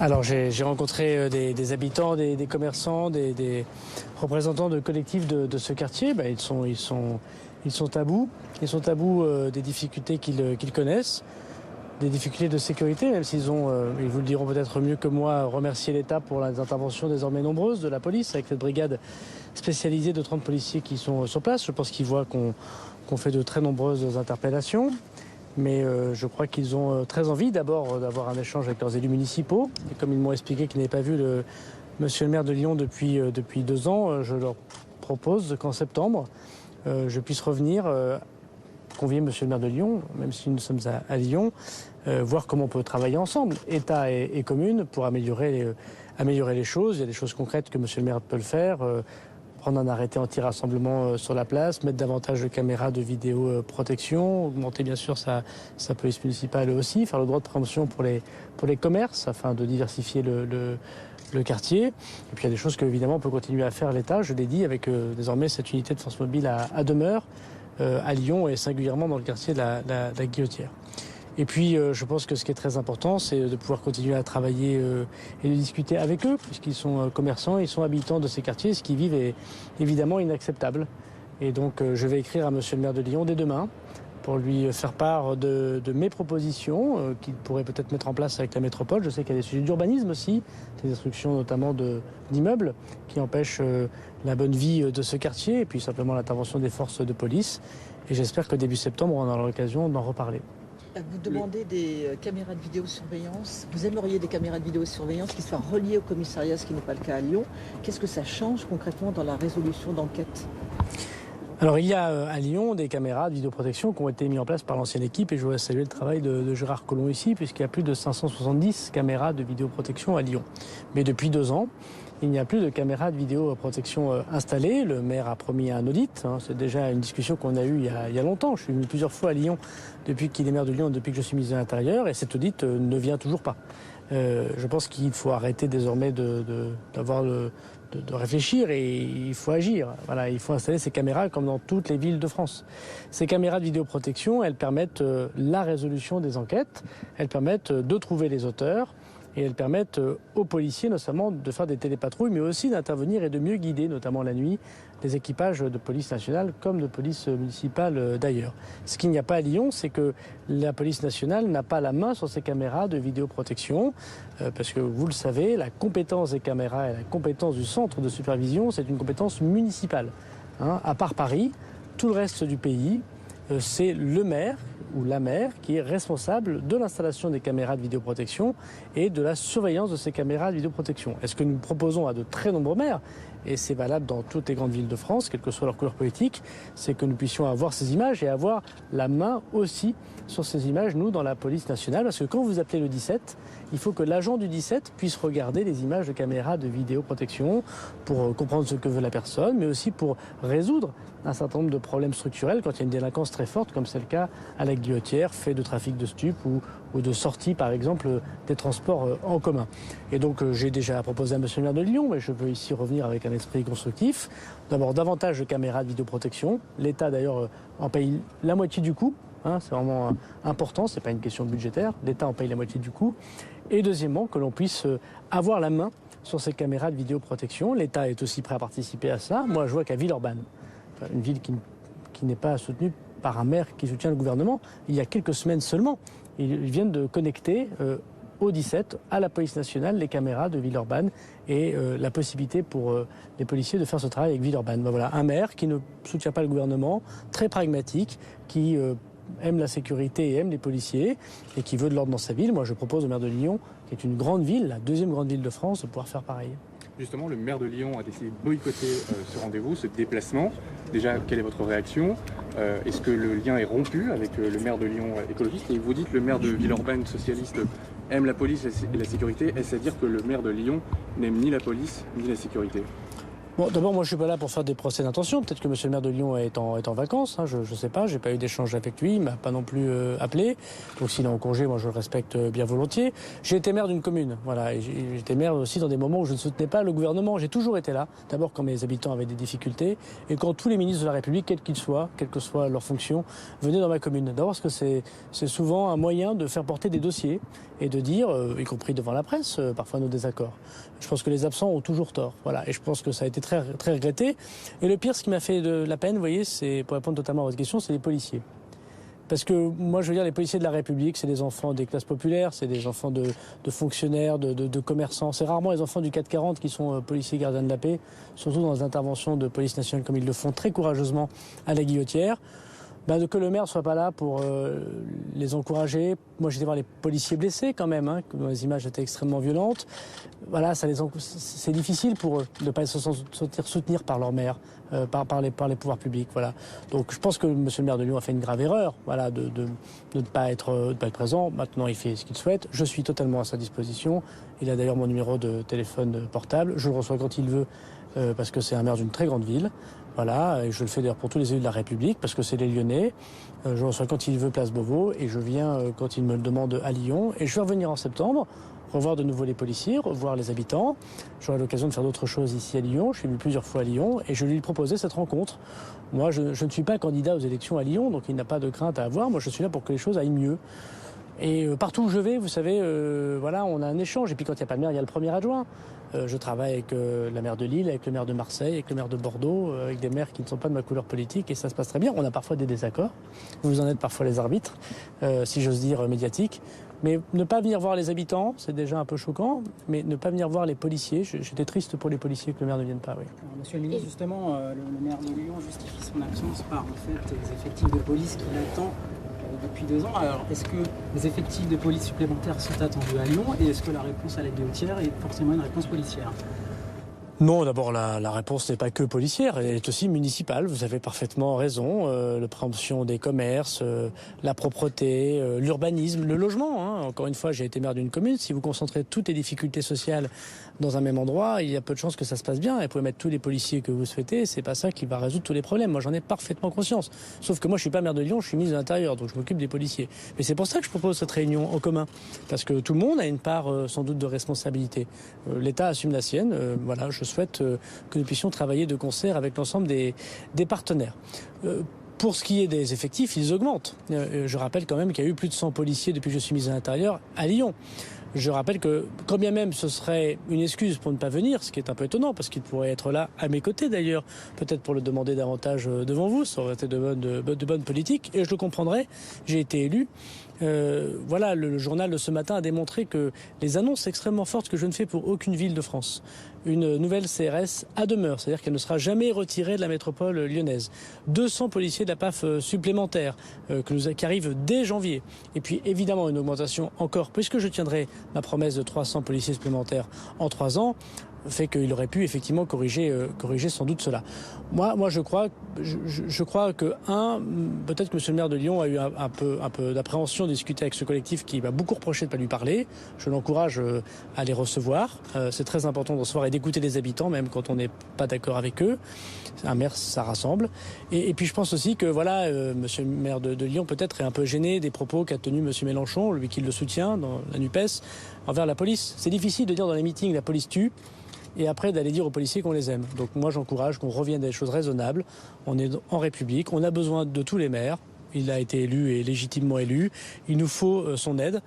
Alors j'ai rencontré des habitants, des commerçants, des représentants de collectifs de ce quartier. Ils sont à bout. Ils sont à bout des difficultés qu'ils connaissent, des difficultés de sécurité, même s'ils ont, ils vous le diront peut-être mieux que moi, remercié l'État pour les interventions désormais nombreuses de la police, avec cette brigade spécialisée de 30 policiers qui sont sur place. Je pense qu'ils voient qu'on fait de très nombreuses interpellations. Mais je crois qu'ils ont très envie d'abord d'avoir un échange avec leurs élus municipaux. Et comme ils m'ont expliqué qu'ils n'avaient pas vu monsieur le maire de Lyon depuis 2 ans, je leur propose qu'en septembre, je puisse revenir convier monsieur le maire de Lyon, même si nous sommes à Lyon, voir comment on peut travailler ensemble, État et communes, pour améliorer les choses. Il y a des choses concrètes que monsieur le maire peut le faire. Prendre un arrêté anti-rassemblement sur la place, mettre davantage de caméras de vidéoprotection, augmenter bien sûr sa police municipale aussi, faire le droit de préemption pour les commerces afin de diversifier le quartier. Et puis il y a des choses qu'évidemment on peut continuer à faire l'État, je l'ai dit, avec désormais cette unité de force mobile à demeure à Lyon et singulièrement dans le quartier de la Guillotière. Et puis je pense que ce qui est très important, c'est de pouvoir continuer à travailler et de discuter avec eux, puisqu'ils sont commerçants, ils sont habitants de ces quartiers. Ce qu'ils vivent est évidemment inacceptable. Et donc je vais écrire à monsieur le maire de Lyon dès demain pour lui faire part de mes propositions qu'il pourrait peut-être mettre en place avec la métropole. Je sais qu'il y a des sujets d'urbanisme aussi, des destructions notamment d'immeubles qui empêchent la bonne vie de ce quartier, et puis simplement l'intervention des forces de police. Et j'espère que début septembre, on aura l'occasion d'en reparler. Vous demandez des caméras de vidéosurveillance. Vous aimeriez des caméras de vidéosurveillance qui soient reliées au commissariat, ce qui n'est pas le cas à Lyon. Qu'est-ce que ça change concrètement dans la résolution d'enquête ? Alors il y a à Lyon des caméras de vidéoprotection qui ont été mises en place par l'ancienne équipe, et je voudrais saluer le travail de Gérard Collomb ici, puisqu'il y a plus de 570 caméras de vidéoprotection à Lyon. Mais depuis 2 ans, il n'y a plus de caméras de vidéoprotection installées. Le maire a promis un audit. C'est déjà une discussion qu'on a eue il y a longtemps. Je suis venu plusieurs fois à Lyon depuis qu'il est maire de Lyon, depuis que je suis ministre de l'Intérieur, et cet audit ne vient toujours pas. Je pense qu'il faut arrêter désormais de réfléchir, et il faut agir. Voilà, il faut installer ces caméras comme dans toutes les villes de France. Ces caméras de vidéoprotection, elles permettent la résolution des enquêtes, elles permettent de trouver les auteurs, et elles permettent aux policiers notamment de faire des télépatrouilles, mais aussi d'intervenir et de mieux guider, notamment la nuit, les équipages de police nationale comme de police municipale d'ailleurs. Ce qu'il n'y a pas à Lyon, c'est que la police nationale n'a pas la main sur ces caméras de vidéoprotection, parce que vous le savez, la compétence des caméras et la compétence du centre de supervision, c'est une compétence municipale. À part Paris, tout le reste du pays, c'est le maire ou la maire qui est responsable de l'installation des caméras de vidéoprotection et de la surveillance de ces caméras de vidéoprotection. Et ce que nous proposons à de très nombreux maires, et c'est valable dans toutes les grandes villes de France, quelle que soit leur couleur politique, c'est que nous puissions avoir ces images et avoir la main aussi sur ces images, nous, dans la police nationale. Parce que quand vous appelez le 17, il faut que l'agent du 17 puisse regarder les images de caméras de vidéoprotection pour comprendre ce que veut la personne, mais aussi pour résoudre un certain nombre de problèmes structurels quand il y a une délinquance très forte, comme c'est le cas à la Guillotière, fait de trafic de stupes ou de sortie, par exemple, des transports en commun. Et donc j'ai déjà proposé à monsieur le maire de Lyon, mais je veux ici revenir avec un esprit constructif. D'abord, davantage de caméras de vidéoprotection. L'État, d'ailleurs, en paye la moitié du coût. C'est vraiment important, c'est pas une question budgétaire. L'État en paye la moitié du coût. Et deuxièmement, que l'on puisse avoir la main sur ces caméras de vidéoprotection. L'État est aussi prêt à participer à ça. Moi, je vois qu'à Villeurbanne, une ville qui n'est pas soutenue par un maire qui soutient le gouvernement, il y a quelques semaines seulement, ils viennent de connecter au 17, à la police nationale, les caméras de Villeurbanne et la possibilité pour les policiers de faire ce travail avec Villeurbanne. Voilà, un maire qui ne soutient pas le gouvernement, très pragmatique, qui aime la sécurité et aime les policiers et qui veut de l'ordre dans sa ville. Moi, je propose au maire de Lyon, qui est une grande ville, la 2e grande ville de France, de pouvoir faire pareil. Justement, le maire de Lyon a décidé de boycotter ce rendez-vous, ce déplacement. Déjà, quelle est votre réaction ? Est-ce que le lien est rompu avec le maire de Lyon écologiste ? Et vous dites que le maire de Villeurbanne socialiste aime la police et la sécurité. Est-ce à dire que le maire de Lyon n'aime ni la police ni la sécurité ? Bon, d'abord, moi, je suis pas là pour faire des procès d'intention. Peut-être que monsieur le maire de Lyon est en vacances. Hein, je ne sais pas. J'ai pas eu d'échange avec lui. Il m'a pas non plus appelé. Donc, s'il est en congé, moi, je le respecte bien volontiers. J'ai été maire d'une commune. Voilà. Et j'ai été maire aussi dans des moments où je ne soutenais pas le gouvernement. J'ai toujours été là. D'abord, quand mes habitants avaient des difficultés. Et quand tous les ministres de la République, quels qu'ils soient, quelle que soit leur fonction, venaient dans ma commune. D'abord, parce que c'est souvent un moyen de faire porter des dossiers et de dire, y compris devant la presse, parfois nos désaccords. Je pense que les absents ont toujours tort. Voilà. Et je pense que ça a été très, très regretté. Et le pire, ce qui m'a fait de la peine, vous voyez, c'est, pour répondre totalement à votre question, c'est les policiers. Parce que moi, je veux dire, les policiers de la République, c'est des enfants des classes populaires, c'est des enfants de fonctionnaires, de commerçants. C'est rarement les enfants du 440 qui sont policiers gardiens de la paix, surtout dans les interventions de police nationale comme ils le font très courageusement à la Guillotière. Que le maire ne soit pas là pour les encourager. Moi, j'étais voir les policiers blessés quand même, hein, dont les images étaient extrêmement violentes. Voilà, c'est difficile pour eux de ne pas se sentir soutenir par leur maire, par les pouvoirs publics. Voilà. Donc, je pense que monsieur le maire de Lyon a fait une grave erreur, voilà, de ne pas être présent. Maintenant, il fait ce qu'il souhaite. Je suis totalement à sa disposition. Il a d'ailleurs mon numéro de téléphone portable. Je le reçois quand il veut, parce que c'est un maire d'une très grande ville. Voilà, et je le fais d'ailleurs pour tous les élus de la République, parce que c'est les Lyonnais. Je le reçois quand il veut place Beauvau, et je viens quand il me le demande à Lyon. Et je vais revenir en septembre, revoir de nouveau les policiers, revoir les habitants. J'aurai l'occasion de faire d'autres choses ici à Lyon. Je suis venu plusieurs fois à Lyon, et je lui ai proposé cette rencontre. Moi, je ne suis pas candidat aux élections à Lyon, donc il n'a pas de crainte à avoir. Moi, je suis là pour que les choses aillent mieux. Et partout où je vais, vous savez, voilà, on a un échange. Et puis quand il n'y a pas de maire, il y a le premier adjoint. Je travaille avec la maire de Lille, avec le maire de Marseille, avec le maire de Bordeaux, avec des maires qui ne sont pas de ma couleur politique, et ça se passe très bien. On a parfois des désaccords. Vous en êtes parfois les arbitres, si j'ose dire, médiatiques. Mais ne pas venir voir les habitants, c'est déjà un peu choquant, mais ne pas venir voir les policiers, j'étais triste pour les policiers que le maire ne vienne pas, oui. Alors, monsieur le ministre, justement, le maire de Lyon justifie son absence par le fait des effectifs de police qu'il attend depuis 2 ans. Alors, est-ce que les effectifs de police supplémentaires sont attendus à Lyon, et est-ce que la réponse à la Guillotière est forcément une réponse policière ? Non, d'abord, la réponse n'est pas que policière, elle est aussi municipale. Vous avez parfaitement raison. La préemption des commerces, la propreté, l'urbanisme, le logement. Hein. Encore une fois, j'ai été maire d'une commune. Si vous concentrez toutes les difficultés sociales dans un même endroit, il y a peu de chances que ça se passe bien. Et vous pouvez mettre tous les policiers que vous souhaitez, c'est pas ça qui va résoudre tous les problèmes. Moi, j'en ai parfaitement conscience. Sauf que moi, je suis pas maire de Lyon, je suis ministre de l'Intérieur, donc je m'occupe des policiers. Mais c'est pour ça que je propose cette réunion en commun, parce que tout le monde a une part, sans doute, de responsabilité. L'État assume la sienne. Voilà, je souhaite que nous puissions travailler de concert avec l'ensemble des partenaires. Pour ce qui est des effectifs, ils augmentent. Je rappelle quand même qu'il y a eu plus de 100 policiers depuis que je suis ministre de l'Intérieur à Lyon. Je rappelle que, quand bien même ce serait une excuse pour ne pas venir, ce qui est un peu étonnant, parce qu'il pourrait être là à mes côtés d'ailleurs, peut-être pour le demander davantage devant vous, ça aurait été de bonne politique, et je le comprendrais, j'ai été élu. Voilà, le journal de ce matin a démontré que les annonces extrêmement fortes que je ne fais pour aucune ville de France. Une nouvelle CRS à demeure, c'est-à-dire qu'elle ne sera jamais retirée de la métropole lyonnaise. 200 policiers de la PAF supplémentaires qui arrivent dès janvier. Et puis évidemment une augmentation encore, puisque je tiendrai ma promesse de 300 policiers supplémentaires en 3 ans, fait qu'il aurait pu effectivement corriger sans doute cela. Moi je crois que peut-être que monsieur le maire de Lyon a eu un peu d'appréhension de discuter avec ce collectif qui m'a beaucoup reproché de ne pas lui parler. Je l'encourage à les recevoir. C'est très important de recevoir et d'écouter les habitants, même quand on n'est pas d'accord avec eux. Un maire, ça rassemble. Et puis je pense aussi que voilà, monsieur le maire de Lyon peut-être est un peu gêné des propos qu'a tenus monsieur Mélenchon, lui qui le soutient dans la NUPES, envers la police. C'est difficile de dire dans les meetings la police tue, et après d'aller dire aux policiers qu'on les aime. Donc moi j'encourage qu'on revienne à des choses raisonnables. On est en République, on a besoin de tous les maires. Il a été élu et légitimement élu. Il nous faut son aide.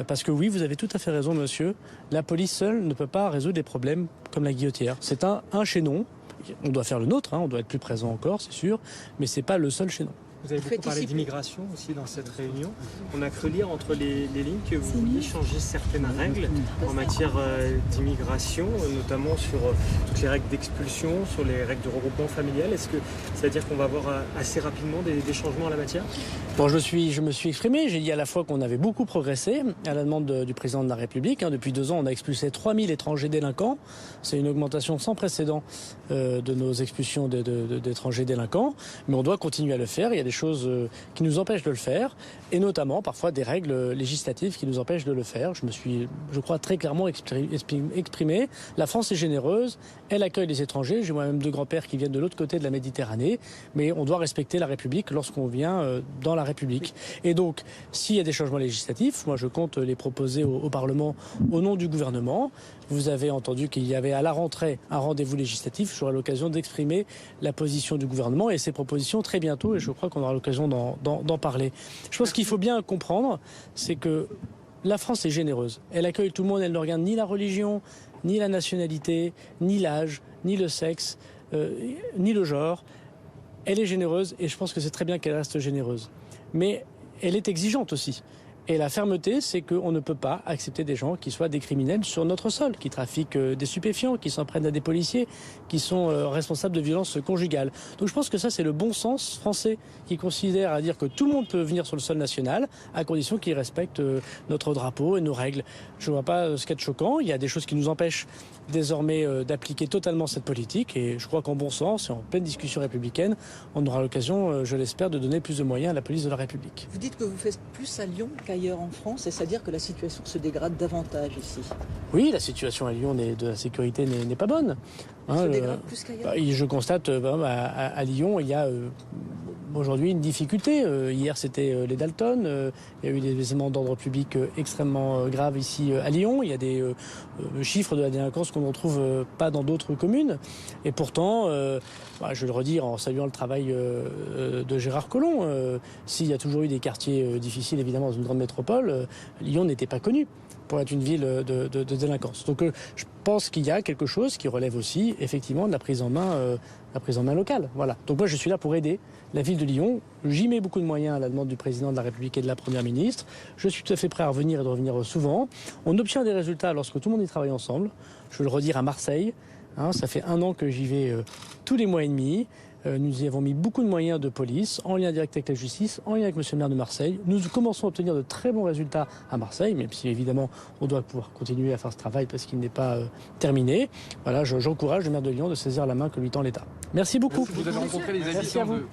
Parce que oui, vous avez tout à fait raison, monsieur. La police seule ne peut pas résoudre des problèmes comme la Guillotière. C'est un chaînon. On doit faire le nôtre, hein, on doit être plus présent encore, c'est sûr. Mais c'est pas le seul chaînon. Vous avez beaucoup parlé d'immigration aussi dans cette réunion. On a cru lire entre les lignes que vous vouliez changer certaines règles en matière d'immigration, notamment sur toutes les règles d'expulsion, sur les règles de regroupement familial. Est-ce que c'est-à-dire qu'on va avoir assez rapidement des changements en la matière ? Bon, je me suis exprimé. J'ai dit à la fois qu'on avait beaucoup progressé à la demande du président de la République. Depuis 2 ans, on a expulsé 3000 étrangers délinquants. C'est une augmentation sans précédent de nos expulsions d'étrangers délinquants. Mais on doit continuer à le faire. Il y a des choses qui nous empêchent de le faire, et notamment parfois des règles législatives qui nous empêchent de le faire. Je me suis, je crois, très clairement exprimé. La France est généreuse, elle accueille les étrangers. J'ai moi-même 2 grands-pères qui viennent de l'autre côté de la Méditerranée, mais on doit respecter la République lorsqu'on vient dans la République. Et donc, s'il y a des changements législatifs, moi je compte les proposer au Parlement au nom du gouvernement. Vous avez entendu qu'il y avait à la rentrée un rendez-vous législatif. J'aurai l'occasion d'exprimer la position du gouvernement et ses propositions très bientôt, et je crois qu'on aura l'occasion d'en parler. Je pense qu'il faut bien comprendre, c'est que la France est généreuse. Elle accueille tout le monde, elle ne regarde ni la religion, ni la nationalité, ni l'âge, ni le sexe, ni le genre. Elle est généreuse et je pense que c'est très bien qu'elle reste généreuse. Mais elle est exigeante aussi. Et la fermeté, c'est qu'on ne peut pas accepter des gens qui soient des criminels sur notre sol, qui trafiquent des stupéfiants, qui s'en prennent à des policiers, qui sont responsables de violences conjugales. Donc je pense que ça, c'est le bon sens français qui considère à dire que tout le monde peut venir sur le sol national à condition qu'il respecte notre drapeau et nos règles. Je ne vois pas ce qu'il y a de choquant. Il y a des choses qui nous empêchent désormais d'appliquer totalement cette politique. Et je crois qu'en bon sens et en pleine discussion républicaine, on aura l'occasion, je l'espère, de donner plus de moyens à la police de la République. Vous dites que vous faites plus à Lyon qu'ailleurs en France, c'est-à-dire que la situation se dégrade davantage ici. Oui, la situation à Lyon de la sécurité n'est pas bonne. Elle se dégrade plus qu'ailleurs. Je constate à Lyon, il y a aujourd'hui une difficulté. Hier, c'était les Dalton. Il y a eu des événements d'ordre public extrêmement graves ici à Lyon. Il y a des chiffres de la délinquance qu'on ne retrouve pas dans d'autres communes. Et pourtant, je vais le redire en saluant le travail de Gérard Collomb, s'il y a toujours eu des quartiers difficiles, évidemment, dans une grande métropole, Lyon n'était pas connu pour être une ville de délinquance. Donc je pense qu'il y a quelque chose qui relève aussi, effectivement, de la prise en main locale. Voilà. Donc moi, je suis là pour aider la ville de Lyon. J'y mets beaucoup de moyens à la demande du président de la République et de la Première ministre. Je suis tout à fait prêt à revenir et de revenir souvent. On obtient des résultats lorsque tout le monde y travaille ensemble. Je veux le redire à Marseille. Ça fait 1 an que j'y vais tous les mois et demi. Nous y avons mis beaucoup de moyens de police, en lien direct avec la justice, en lien avec monsieur le maire de Marseille. Nous commençons à obtenir de très bons résultats à Marseille, même si évidemment on doit pouvoir continuer à faire ce travail parce qu'il n'est pas terminé. Voilà, j'encourage le maire de Lyon de saisir la main que lui tend l'État. Merci beaucoup. Vous avez rencontré les habitants de...